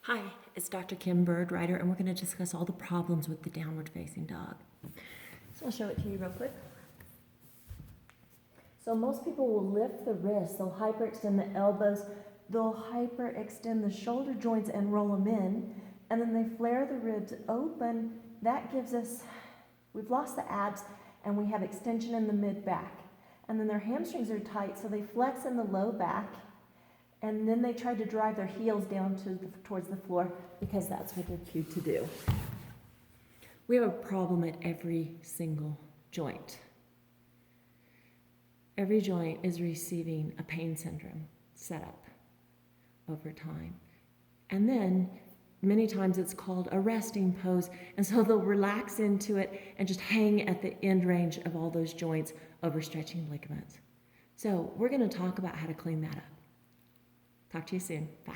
Hi, it's Dr. Kim Byrd-Rider, and we're going to discuss all the problems with the downward facing dog. So I'll show it to you real quick. So most people will lift the wrists, they'll hyperextend the elbows, they'll hyperextend the shoulder joints and roll them in, and then they flare the ribs open. That gives us, we've lost the abs, and we have extension in the mid-back. And then their hamstrings are tight, so they flex in the low back, and then they try to drive their heels down towards the floor because that's what they're cued to do. We have a problem at every single joint. Every joint is receiving a pain syndrome set up over time. And then many times it's called a resting pose, and so they'll relax into it and just hang at the end range of all those joints, overstretching ligaments. So we're going to talk about how to clean that up. Talk to you soon. Bye.